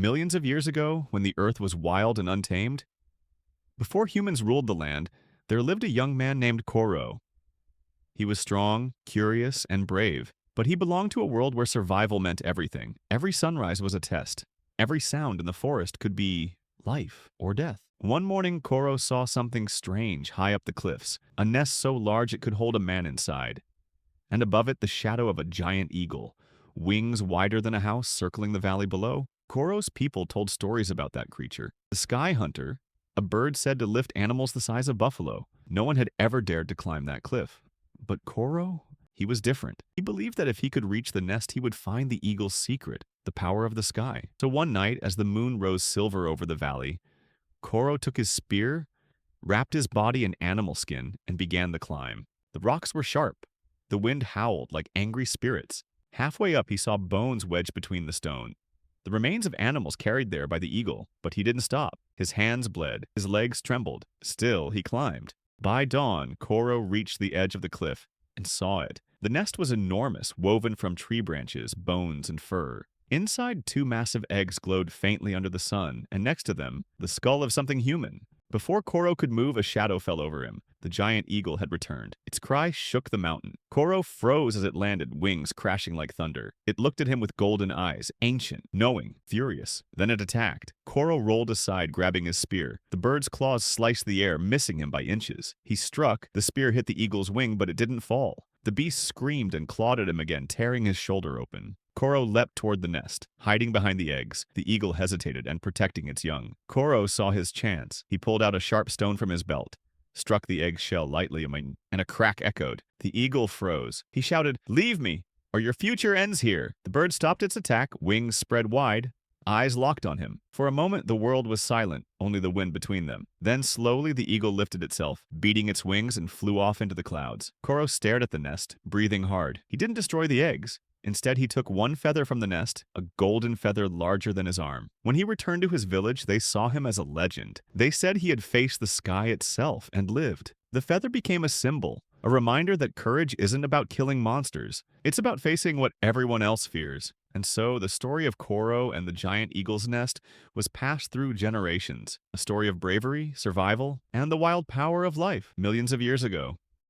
Millions of years ago, when the earth was wild and untamed, before humans ruled the land, there lived a young man named Koro. He was strong, curious, and brave, but he belonged to a world where survival meant everything. Every sunrise was a test. Every sound in the forest could be life or death. One morning, Koro saw something strange high up the cliffs, a nest so large it could hold a man inside. And above it, the shadow of a giant eagle, wings wider than a house circling the valley below. Koro's people told stories about that creature. The sky hunter, a bird said to lift animals the size of buffalo. No one had ever dared to climb that cliff. But Koro, he was different. He believed that if he could reach the nest, he would find the eagle's secret, the power of the sky. So one night, as the moon rose silver over the valley, Koro took his spear, wrapped his body in animal skin, and began the climb. The rocks were sharp. The wind howled like angry spirits. Halfway up, he saw bones wedged between the stone, the remains of animals carried there by the eagle. But he didn't stop. His hands bled. His legs trembled. Still, he climbed. By dawn, Koro reached the edge of the cliff and saw it. The nest was enormous, woven from tree branches, bones, and fur. Inside, two massive eggs glowed faintly under the sun, and next to them, the skull of something human. Before Koro could move, a shadow fell over him. The giant eagle had returned. Its cry shook the mountain. Koro froze as it landed, wings crashing like thunder. It looked at him with golden eyes, ancient, knowing, furious. Then it attacked. Koro rolled aside, grabbing his spear. The bird's claws sliced the air, missing him by inches. He struck. The spear hit the eagle's wing, but it didn't fall. The beast screamed and clawed at him again, tearing his shoulder open. Koro leapt toward the nest, hiding behind the eggs. The eagle hesitated and protecting its young. Koro saw his chance. He pulled out a sharp stone from his belt, struck the egg shell lightly, and a crack echoed. The eagle froze. He shouted, "Leave me, or your future ends here." The bird stopped its attack, wings spread wide, eyes locked on him. For a moment, the world was silent, only the wind between them. Then slowly the eagle lifted itself, beating its wings, and flew off into the clouds. Koro stared at the nest, breathing hard. He didn't destroy the eggs. Instead, he took one feather from the nest, a golden feather larger than his arm. When he returned to his village, they saw him as a legend. They said he had faced the sky itself and lived. The feather became a symbol, a reminder that courage isn't about killing monsters. It's about facing what everyone else fears. And so, the story of Koro and the giant eagle's nest was passed through generations. A story of bravery, survival, and the wild power of life millions of years ago.